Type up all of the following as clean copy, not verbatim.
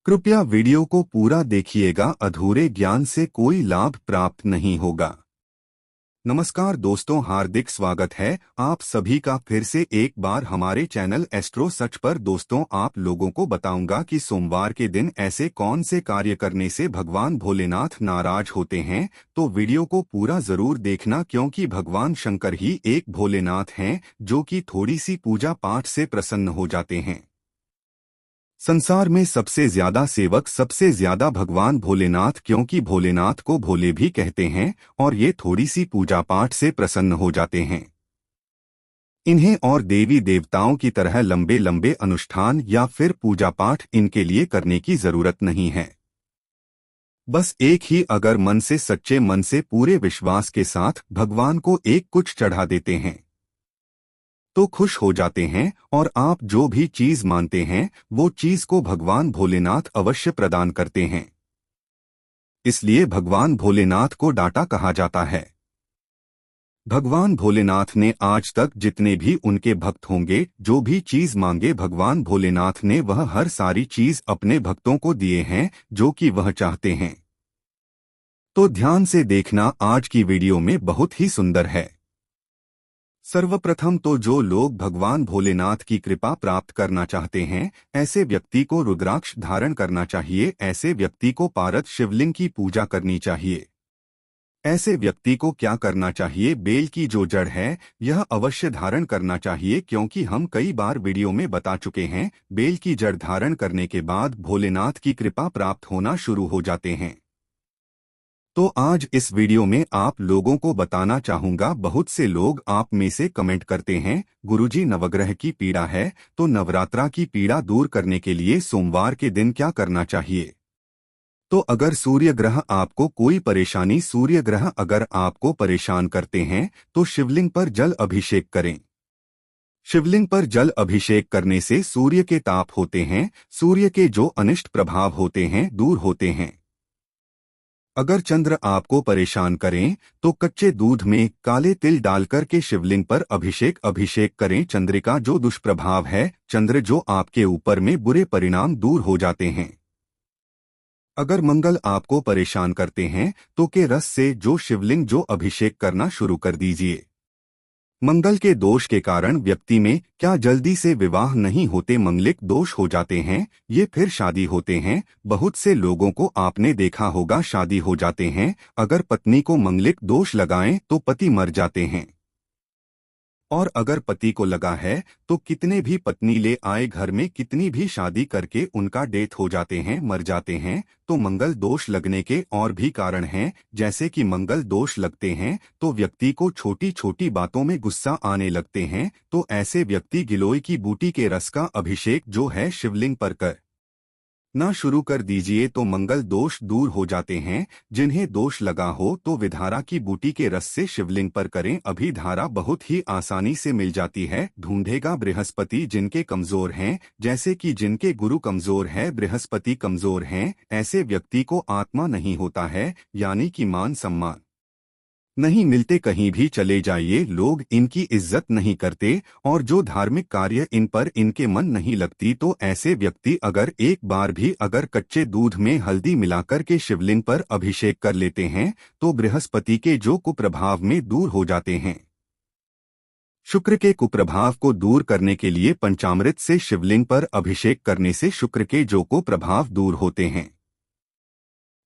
कृपया वीडियो को पूरा देखिएगा, अधूरे ज्ञान से कोई लाभ प्राप्त नहीं होगा। नमस्कार दोस्तों, हार्दिक स्वागत है आप सभी का फिर से एक बार हमारे चैनल एस्ट्रो सच पर। दोस्तों, आप लोगों को बताऊंगा कि सोमवार के दिन ऐसे कौन से कार्य करने से भगवान भोलेनाथ नाराज होते हैं। तो वीडियो को पूरा जरूर देखना, क्योंकि भगवान शंकर ही एक भोलेनाथ हैं जो कि थोड़ी सी पूजा पाठ से प्रसन्न हो जाते हैं। संसार में सबसे ज्यादा सेवक सबसे ज्यादा भगवान भोलेनाथ, क्योंकि भोलेनाथ को भोले भी कहते हैं और ये थोड़ी सी पूजा पाठ से प्रसन्न हो जाते हैं। इन्हें और देवी देवताओं की तरह लंबे लंबे अनुष्ठान या फिर पूजा पाठ इनके लिए करने की जरूरत नहीं है। बस एक ही अगर मन से, सच्चे मन से, पूरे विश्वास के साथ भगवान को एक कुछ चढ़ा देते हैं तो खुश हो जाते हैं, और आप जो भी चीज मानते हैं वो चीज को भगवान भोलेनाथ अवश्य प्रदान करते हैं। इसलिए भगवान भोलेनाथ को डाटा कहा जाता है। भगवान भोलेनाथ ने आज तक जितने भी उनके भक्त होंगे, जो भी चीज मांगे, भगवान भोलेनाथ ने वह हर सारी चीज अपने भक्तों को दिए हैं जो कि वह चाहते हैं। तो ध्यान से देखना, आज की वीडियो में बहुत ही सुंदर है। सर्वप्रथम तो जो लोग भगवान भोलेनाथ की कृपा प्राप्त करना चाहते हैं, ऐसे व्यक्ति को रुद्राक्ष धारण करना चाहिए। ऐसे व्यक्ति को पारद शिवलिंग की पूजा करनी चाहिए। ऐसे व्यक्ति को क्या करना चाहिए? बेल की जो जड़ है यह अवश्य धारण करना चाहिए, क्योंकि हम कई बार वीडियो में बता चुके हैं, बेल की जड़ धारण करने के बाद भोलेनाथ की कृपा प्राप्त होना शुरू हो जाते हैं। तो आज इस वीडियो में आप लोगों को बताना चाहूंगा, बहुत से लोग आप में से कमेंट करते हैं, गुरुजी नवग्रह की पीड़ा है, तो नवरात्रा की पीड़ा दूर करने के लिए सोमवार के दिन क्या करना चाहिए? तो अगर सूर्य ग्रह आपको कोई परेशानी, सूर्य ग्रह अगर आपको परेशान करते हैं तो शिवलिंग पर जल अभिषेक करें। शिवलिंग पर जल अभिषेक करने से सूर्य के ताप होते हैं, सूर्य के जो अनिष्ट प्रभाव होते हैं दूर होते हैं। अगर चंद्र आपको परेशान करें तो कच्चे दूध में काले तिल डालकर के शिवलिंग पर अभिषेक करें। चंद्रिका जो दुष्प्रभाव है, चंद्र जो आपके ऊपर में बुरे परिणाम दूर हो जाते हैं। अगर मंगल आपको परेशान करते हैं तो के रस से जो शिवलिंग जो अभिषेक करना शुरू कर दीजिए। मंगल के दोष के कारण व्यक्ति में क्या जल्दी से विवाह नहीं होते, मंगलिक दोष हो जाते हैं, ये फिर शादी होते हैं। बहुत से लोगों को आपने देखा होगा शादी हो जाते हैं, अगर पत्नी को मंगलिक दोष लगाएं तो पति मर जाते हैं। और अगर पति को लगा है तो कितने भी पत्नी ले आए घर में, कितनी भी शादी करके उनका डेथ हो जाते हैं, मर जाते हैं। तो मंगल दोष लगने के और भी कारण हैं, जैसे कि मंगल दोष लगते हैं तो व्यक्ति को छोटी छोटी बातों में गुस्सा आने लगते हैं। तो ऐसे व्यक्ति गिलोय की बूटी के रस का अभिषेक जो है शिवलिंग पर कर ना शुरू कर दीजिए, तो मंगल दोष दूर हो जाते हैं। जिन्हें दोष लगा हो तो विधारा की बूटी के रस से शिवलिंग पर करें। अभी धारा बहुत ही आसानी से मिल जाती है। ढूंढेगा बृहस्पति जिनके कमजोर हैं, जैसे कि जिनके गुरु कमजोर है, बृहस्पति कमजोर हैं, ऐसे व्यक्ति को आत्मा नहीं होता है, यानी कि मान सम्मान नहीं मिलते। कहीं भी चले जाइए लोग इनकी इज्जत नहीं करते, और जो धार्मिक कार्य इन पर इनके मन नहीं लगती, तो ऐसे व्यक्ति अगर एक बार भी अगर कच्चे दूध में हल्दी मिलाकर के शिवलिंग पर अभिषेक कर लेते हैं तो बृहस्पति के जो कुप्रभाव में दूर हो जाते हैं। शुक्र के कुप्रभाव को दूर करने के लिए पंचामृत से शिवलिंग पर अभिषेक करने से शुक्र के जो कुप्रभाव दूर होते हैं।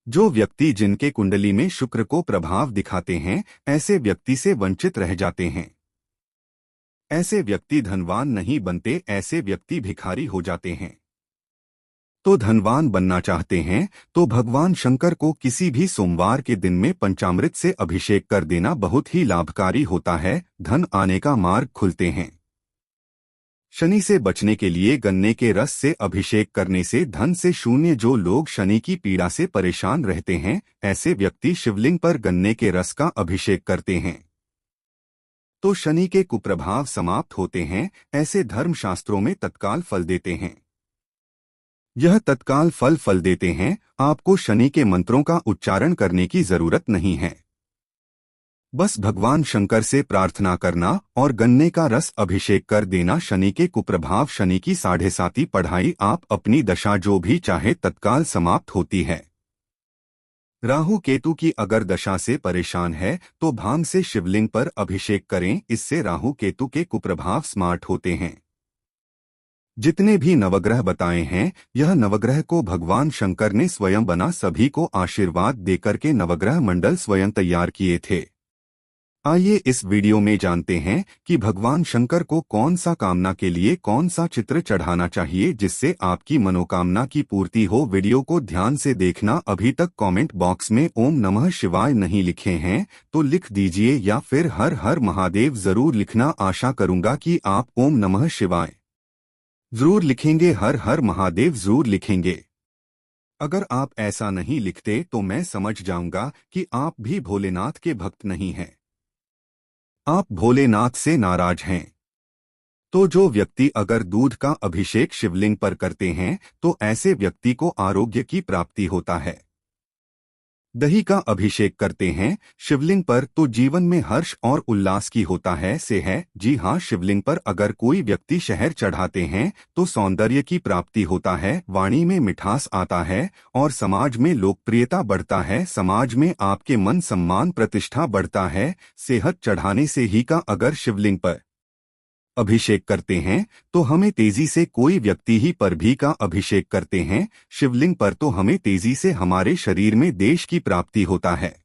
जो व्यक्ति जिनके कुंडली में शुक्र को प्रभाव दिखाते हैं, ऐसे व्यक्ति से वंचित रह जाते हैं। ऐसे व्यक्ति धनवान नहीं बनते, ऐसे व्यक्ति भिखारी हो जाते हैं। तो धनवान बनना चाहते हैं तो भगवान शंकर को किसी भी सोमवार के दिन में पंचामृत से अभिषेक कर देना बहुत ही लाभकारी होता है। धन आने का मार्ग खुलते हैं। शनि से बचने के लिए गन्ने के रस से अभिषेक करने से धन से शून्य। जो लोग शनि की पीड़ा से परेशान रहते हैं, ऐसे व्यक्ति शिवलिंग पर गन्ने के रस का अभिषेक करते हैं तो शनि के कुप्रभाव समाप्त होते हैं। ऐसे धर्मशास्त्रों में तत्काल फल देते हैं। यह तत्काल फल देते हैं, आपको शनि के मंत्रों का उच्चारण करने की जरूरत नहीं है। बस भगवान शंकर से प्रार्थना करना और गन्ने का रस अभिषेक कर देना। शनि के कुप्रभाव, शनि की 7.5 पढ़ाई, आप अपनी दशा जो भी चाहे तत्काल समाप्त होती है। राहु केतु की अगर दशा से परेशान है तो भांग से शिवलिंग पर अभिषेक करें, इससे राहु केतु के कुप्रभाव स्मार्ट होते हैं। जितने भी नवग्रह बताए हैं, यह नवग्रह को भगवान शंकर ने स्वयं बना सभी को आशीर्वाद देकर के नवग्रह मंडल स्वयं तैयार किए थे। आइए इस वीडियो में जानते हैं कि भगवान शंकर को कौन सा कामना के लिए कौन सा चित्र चढ़ाना चाहिए जिससे आपकी मनोकामना की पूर्ति हो। वीडियो को ध्यान से देखना। अभी तक कमेंट बॉक्स में ओम नमः शिवाय नहीं लिखे हैं तो लिख दीजिए, या फिर हर हर महादेव जरूर लिखना। आशा करूंगा कि आप ओम नमः शिवाय जरूर लिखेंगे, हर हर महादेव जरूर लिखेंगे। अगर आप ऐसा नहीं लिखते तो मैं समझ जाऊंगा कि आप भी भोलेनाथ के भक्त नहीं हैं, आप भोलेनाथ से नाराज हैं। तो जो व्यक्ति अगर दूध का अभिषेक शिवलिंग पर करते हैं तो ऐसे व्यक्ति को आरोग्य की प्राप्ति होता है। दही का अभिषेक करते हैं शिवलिंग पर तो जीवन में हर्ष और उल्लास की होता है से है। जी हाँ, शिवलिंग पर अगर कोई व्यक्ति शहद चढ़ाते हैं तो सौंदर्य की प्राप्ति होता है, वाणी में मिठास आता है और समाज में लोकप्रियता बढ़ता है। समाज में आपके मन सम्मान प्रतिष्ठा बढ़ता है। सेहत चढ़ाने से ही का अगर शिवलिंग पर अभिषेक करते हैं तो हमें तेजी से, कोई व्यक्ति ही पर भी का अभिषेक करते हैं शिवलिंग पर तो हमें तेजी से हमारे शरीर में देश की प्राप्ति होता है,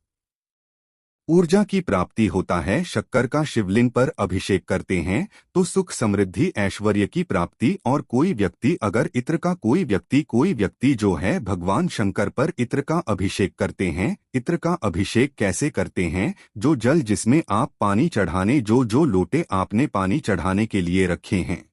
ऊर्जा की प्राप्ति होता है। शक्कर का शिवलिंग पर अभिषेक करते हैं तो सुख समृद्धि ऐश्वर्य की प्राप्ति। और कोई व्यक्ति अगर इत्र का कोई व्यक्ति जो है भगवान शंकर पर इत्र का अभिषेक करते हैं। इत्र का अभिषेक कैसे करते हैं? जो जल जिसमें आप पानी चढ़ाने, जो लोटे आपने पानी चढ़ाने के लिए रखे हैं,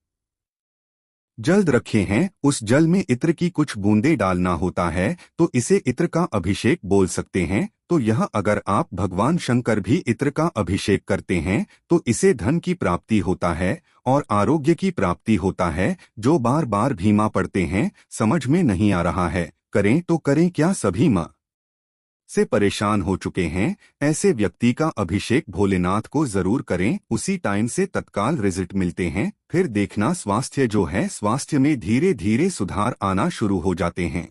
जल्द रखे हैं, उस जल में इत्र की कुछ बूंदें डालना होता है तो इसे इत्र का अभिषेक बोल सकते हैं। तो यह अगर आप भगवान शंकर भी इत्र का अभिषेक करते हैं तो इसे धन की प्राप्ति होता है और आरोग्य की प्राप्ति होता है। जो बार बार भीमा पड़ते हैं, समझ में नहीं आ रहा है करें तो करें क्या, सभी मां से परेशान हो चुके हैं, ऐसे व्यक्ति का अभिषेक भोलेनाथ को जरूर करें। उसी टाइम से तत्काल रिजल्ट मिलते हैं। फिर देखना स्वास्थ्य जो है, स्वास्थ्य में धीरे धीरे सुधार आना शुरू हो जाते हैं।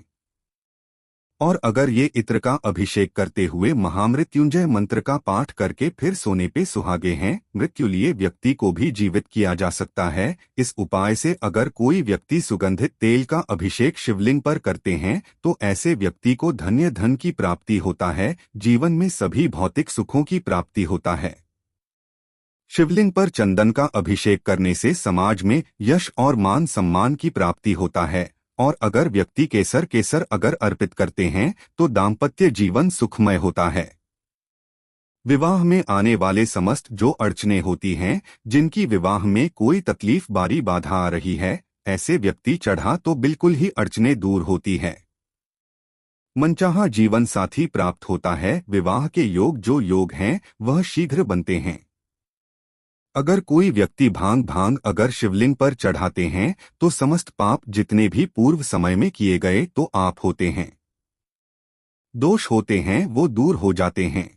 और अगर ये इत्र का अभिषेक करते हुए महामृत्युंजय मंत्र का पाठ करके फिर सोने पे सुहागे हैं, मृत्यु लिए व्यक्ति को भी जीवित किया जा सकता है। इस उपाय से अगर कोई व्यक्ति सुगंधित तेल का अभिषेक शिवलिंग पर करते हैं तो ऐसे व्यक्ति को धन्य धन की प्राप्ति होता है, जीवन में सभी भौतिक सुखों की प्राप्ति होता है। शिवलिंग पर चंदन का अभिषेक करने से समाज में यश और मान सम्मान की प्राप्ति होता है। और अगर व्यक्ति केसर अगर अर्पित करते हैं तो दाम्पत्य जीवन सुखमय होता है। विवाह में आने वाले समस्त जो अड़चने होती हैं, जिनकी विवाह में कोई तकलीफ बारी बाधा आ रही है, ऐसे व्यक्ति चढ़ा तो बिल्कुल ही अड़चने दूर होती है। मनचाहा जीवन साथी प्राप्त होता है। विवाह के योग जो योग हैं वह शीघ्र बनते हैं। अगर कोई व्यक्ति भांग अगर शिवलिंग पर चढ़ाते हैं तो समस्त पाप जितने भी पूर्व समय में किए गए तो आप होते हैं, दोष होते हैं, वो दूर हो जाते हैं।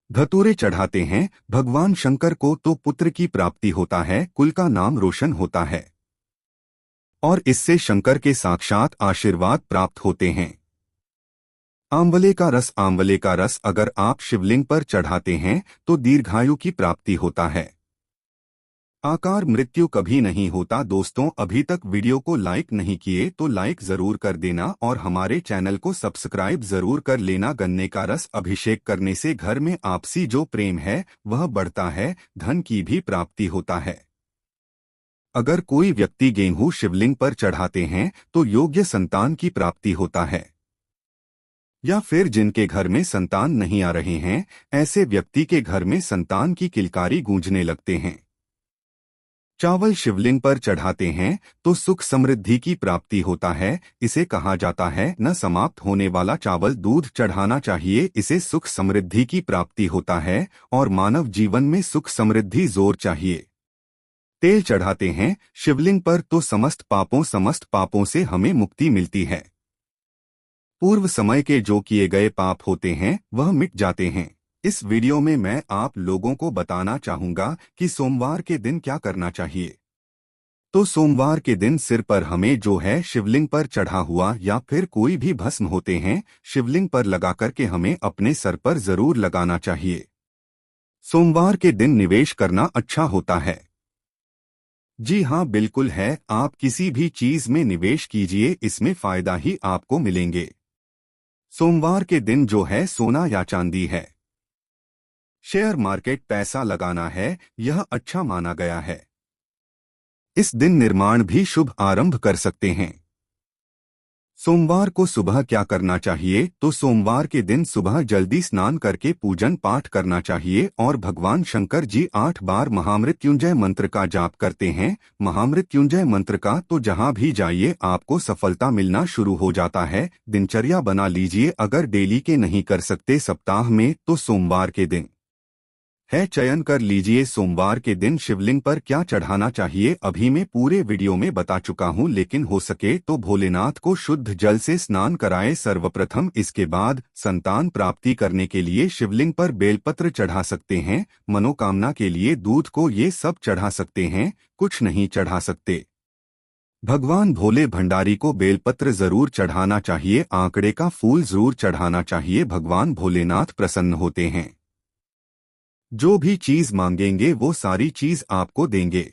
धतूरे चढ़ाते हैं भगवान शंकर को तो पुत्र की प्राप्ति होता है, कुल का नाम रोशन होता है और इससे शंकर के साक्षात आशीर्वाद प्राप्त होते हैं। आंवले का रस अगर आप शिवलिंग पर चढ़ाते हैं तो दीर्घायु की प्राप्ति होता है, आकार मृत्यु कभी नहीं होता। दोस्तों, अभी तक वीडियो को लाइक नहीं किए तो लाइक जरूर कर देना और हमारे चैनल को सब्सक्राइब जरूर कर लेना। गन्ने का रस अभिषेक करने से घर में आपसी जो प्रेम है वह बढ़ता है, धन की भी प्राप्ति होता है। अगर कोई व्यक्ति गेहूं शिवलिंग पर चढ़ाते हैं तो योग्य संतान की प्राप्ति होता है। या फिर जिनके घर में संतान नहीं आ रहे हैं, ऐसे व्यक्ति के घर में संतान की किलकारी गूंजने लगते हैं। चावल शिवलिंग पर चढ़ाते हैं तो सुख समृद्धि की प्राप्ति होता है। इसे कहा जाता है न समाप्त होने वाला चावल दूध चढ़ाना चाहिए, इसे सुख समृद्धि की प्राप्ति होता है और मानव जीवन में सुख समृद्धि जोर चाहिए। तेल चढ़ाते हैं शिवलिंग पर तो समस्त पापों से हमें मुक्ति मिलती है। पूर्व समय के जो किए गए पाप होते हैं वह मिट जाते हैं। इस वीडियो में मैं आप लोगों को बताना चाहूंगा कि सोमवार के दिन क्या करना चाहिए। तो सोमवार के दिन सिर पर हमें जो है शिवलिंग पर चढ़ा हुआ या फिर कोई भी भस्म होते हैं शिवलिंग पर लगा करके हमें अपने सर पर जरूर लगाना चाहिए। सोमवार के दिन निवेश करना अच्छा होता है। जी हाँ, बिल्कुल है, आप किसी भी चीज में निवेश कीजिए, इसमें फायदा ही आपको मिलेंगे। सोमवार के दिन जो है सोना या चांदी है, शेयर मार्केट पैसा लगाना है, यह अच्छा माना गया है। इस दिन निर्माण भी शुभ आरंभ कर सकते हैं। सोमवार को सुबह क्या करना चाहिए? तो सोमवार के दिन सुबह जल्दी स्नान करके पूजन पाठ करना चाहिए और भगवान शंकर जी 8 बार महामृत्युंजय मंत्र का जाप करते हैं। महामृत्युंजय मंत्र का तो जहां भी जाइए आपको सफलता मिलना शुरू हो जाता है। दिनचर्या बना लीजिए, अगर डेली के नहीं कर सकते सप्ताह में तो सोमवार के दिन है चयन कर लीजिए। सोमवार के दिन शिवलिंग पर क्या चढ़ाना चाहिए अभी मैं पूरे वीडियो में बता चुका हूं, लेकिन हो सके तो भोलेनाथ को शुद्ध जल से स्नान कराएं सर्वप्रथम। इसके बाद संतान प्राप्ति करने के लिए शिवलिंग पर बेलपत्र चढ़ा सकते हैं। मनोकामना के लिए दूध को ये सब चढ़ा सकते हैं, कुछ नहीं चढ़ा सकते। भगवान भोले भंडारी को बेलपत्र जरूर चढ़ाना चाहिए, आंकड़े का फूल जरूर चढ़ाना चाहिए। भगवान भोलेनाथ प्रसन्न होते हैं, जो भी चीज मांगेंगे वो सारी चीज आपको देंगे।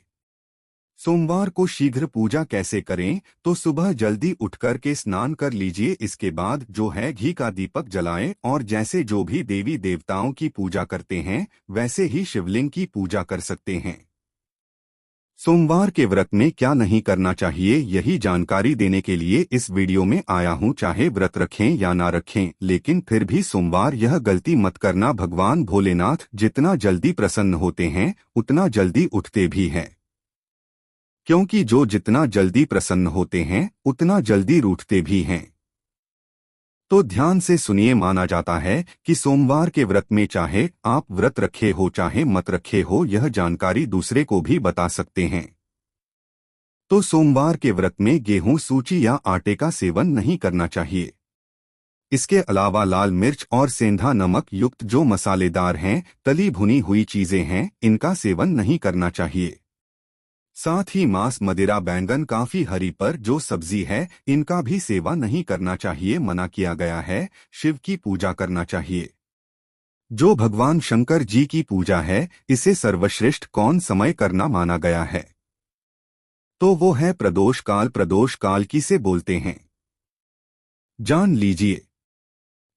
सोमवार को शीघ्र पूजा कैसे करें? तो सुबह जल्दी उठकर के स्नान कर लीजिए। इसके बाद जो है घी का दीपक जलाएं और जैसे जो भी देवी देवताओं की पूजा करते हैं वैसे ही शिवलिंग की पूजा कर सकते हैं। सोमवार के व्रत में क्या नहीं करना चाहिए, यही जानकारी देने के लिए इस वीडियो में आया हूं। चाहे व्रत रखें या ना रखें, लेकिन फिर भी सोमवार यह गलती मत करना। भगवान भोलेनाथ जितना जल्दी प्रसन्न होते हैं उतना जल्दी उठते भी हैं, क्योंकि जो जितना जल्दी प्रसन्न होते हैं उतना जल्दी रूठते भी हैं। तो ध्यान से सुनिए, माना जाता है कि सोमवार के व्रत में चाहे आप व्रत रखे हो चाहे मत रखे हो, यह जानकारी दूसरे को भी बता सकते हैं। तो सोमवार के व्रत में गेहूं, सूजी या आटे का सेवन नहीं करना चाहिए। इसके अलावा लाल मिर्च और सेंधा नमक युक्त जो मसालेदार हैं, तली भुनी हुई चीजें हैं, इनका सेवन नहीं करना चाहिए। साथ ही मांस, मदिरा, बैंगन, काफी हरी पर जो सब्जी है, इनका भी सेवा नहीं करना चाहिए, मना किया गया है। शिव की पूजा करना चाहिए। जो भगवान शंकर जी की पूजा है, इसे सर्वश्रेष्ठ कौन समय करना माना गया है? तो वो है प्रदोष काल। प्रदोष काल किसे बोलते हैं जान लीजिए।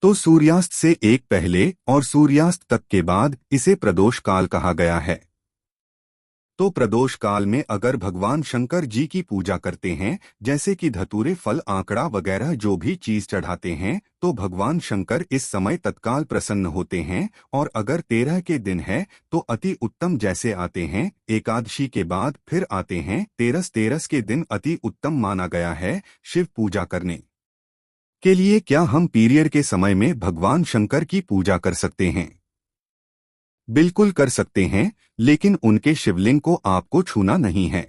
तो सूर्यास्त से एक पहले और सूर्यास्त तक के बाद इसे प्रदोष काल कहा गया है। तो प्रदोष काल में अगर भगवान शंकर जी की पूजा करते हैं, जैसे कि धतूरे, फल, आंकड़ा वगैरह जो भी चीज चढ़ाते हैं, तो भगवान शंकर इस समय तत्काल प्रसन्न होते हैं। और अगर 13 के दिन है तो अति उत्तम, जैसे आते हैं एकादशी के बाद फिर आते हैं तेरस के दिन अति उत्तम माना गया है शिव पूजा करने के लिए। क्या हम पीरियड के समय में भगवान शंकर की पूजा कर सकते हैं? बिल्कुल कर सकते हैं, लेकिन उनके शिवलिंग को आपको छूना नहीं है।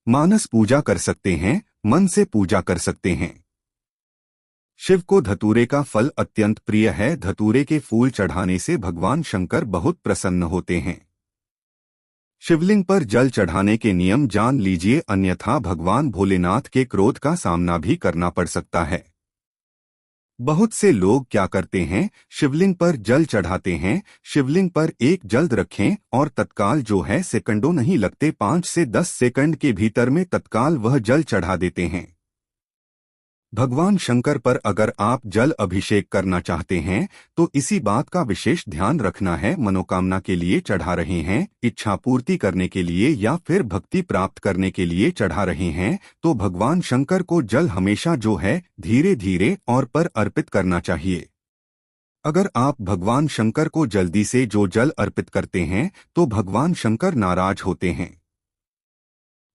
मानस पूजा कर सकते हैं, मन से पूजा कर सकते हैं। शिव को धतूरे का फल अत्यंत प्रिय है। धतूरे के फूल चढ़ाने से भगवान शंकर बहुत प्रसन्न होते हैं। शिवलिंग पर जल चढ़ाने के नियम जान लीजिए, अन्यथा भगवान भोलेनाथ के क्रोध का सामना भी करना पड़ सकता है। बहुत से लोग क्या करते हैं, शिवलिंग पर जल चढ़ाते हैं। शिवलिंग पर एक जल्द रखें और तत्काल जो है सेकंडों नहीं लगते, 5 से 10 सेकंड के भीतर में तत्काल वह जल चढ़ा देते हैं। भगवान शंकर पर अगर आप जल अभिषेक करना चाहते हैं तो इसी बात का विशेष ध्यान रखना है। मनोकामना के लिए चढ़ा रहे हैं, इच्छा पूर्ति करने के लिए या फिर भक्ति प्राप्त करने के लिए चढ़ा रहे हैं, तो भगवान शंकर को जल हमेशा जो है धीरे धीरे और पर अर्पित करना चाहिए। अगर आप भगवान शंकर को जल्दी से जो जल अर्पित करते हैं तो भगवान शंकर नाराज होते हैं,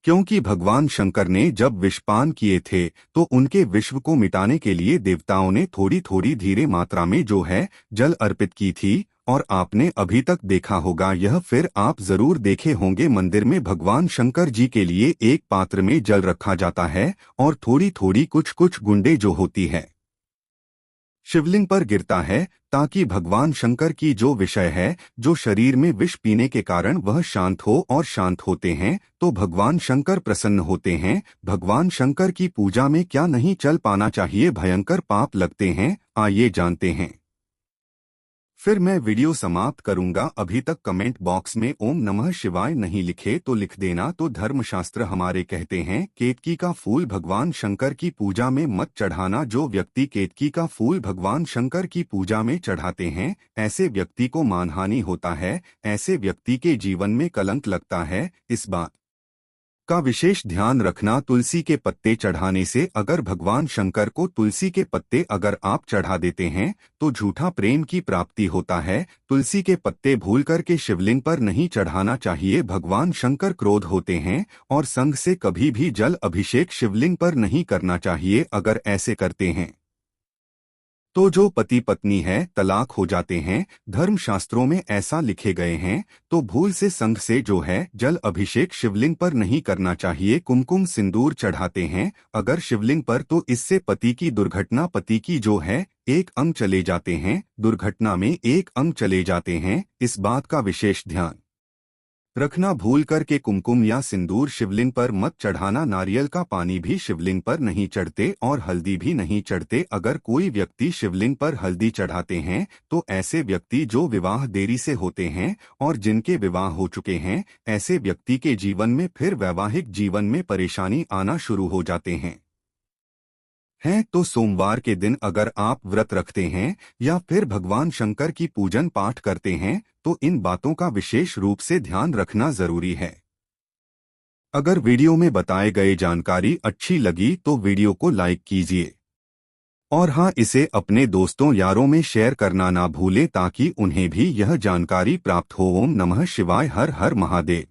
क्योंकि भगवान शंकर ने जब विषपान किए थे तो उनके विश्व को मिटाने के लिए देवताओं ने थोड़ी थोड़ी धीरे मात्रा में जो है जल अर्पित की थी। और आपने अभी तक देखा होगा यह, फिर आप जरूर देखे होंगे, मंदिर में भगवान शंकर जी के लिए एक पात्र में जल रखा जाता है और थोड़ी थोड़ी कुछ कुछ गुंडे जो होती है शिवलिंग पर गिरता है ताकि भगवान शंकर की जो विषय है, जो शरीर में विष पीने के कारण वह शांत हो और शांत होते हैं तो भगवान शंकर प्रसन्न होते हैं। भगवान शंकर की पूजा में क्या नहीं चल पाना चाहिए, भयंकर पाप लगते हैं, आइए जानते हैं। फिर मैं वीडियो समाप्त करूंगा। अभी तक कमेंट बॉक्स में ओम नमः शिवाय नहीं लिखे तो लिख देना। तो धर्मशास्त्र हमारे कहते हैं केतकी का फूल भगवान शंकर की पूजा में मत चढ़ाना। जो व्यक्ति केतकी का फूल भगवान शंकर की पूजा में चढ़ाते हैं ऐसे व्यक्ति को मानहानि होता है, ऐसे व्यक्ति के जीवन में कलंक लगता है। इस बात का विशेष ध्यान रखना। तुलसी के पत्ते चढ़ाने से, अगर भगवान शंकर को तुलसी के पत्ते अगर आप चढ़ा देते हैं तो झूठा प्रेम की प्राप्ति होता है। तुलसी के पत्ते भूल कर के शिवलिंग पर नहीं चढ़ाना चाहिए। भगवान शंकर क्रोध होते हैं और संग से कभी भी जल अभिषेक शिवलिंग पर नहीं करना चाहिए। अगर ऐसे करते हैं तो जो पति पत्नी है तलाक हो जाते हैं। धर्मशास्त्रों में ऐसा लिखे गए हैं। तो भूल से संग से जो है जल अभिषेक शिवलिंग पर नहीं करना चाहिए। कुमकुम सिंदूर चढ़ाते हैं अगर शिवलिंग पर तो इससे पति की दुर्घटना, पति की जो है एक अंग चले जाते हैं, दुर्घटना में एक अंग चले जाते हैं। इस बात का विशेष ध्यान रखना। भूल कर के कुमकुम या सिंदूर शिवलिंग पर मत चढ़ाना। नारियल का पानी भी शिवलिंग पर नहीं चढ़ते और हल्दी भी नहीं चढ़ते। अगर कोई व्यक्ति शिवलिंग पर हल्दी चढ़ाते हैं तो ऐसे व्यक्ति जो विवाह देरी से होते हैं और जिनके विवाह हो चुके हैं, ऐसे व्यक्ति के जीवन में फिर वैवाहिक जीवन में परेशानी आना शुरू हो जाते हैं। तो सोमवार के दिन अगर आप व्रत रखते हैं या फिर भगवान शंकर की पूजन पाठ करते हैं तो इन बातों का विशेष रूप से ध्यान रखना जरूरी है। अगर वीडियो में बताए गए जानकारी अच्छी लगी तो वीडियो को लाइक कीजिए और हाँ, इसे अपने दोस्तों यारों में शेयर करना ना भूलें ताकि उन्हें भी यह जानकारी प्राप्त हो। ओम नमः शिवाय। हर हर महादेव।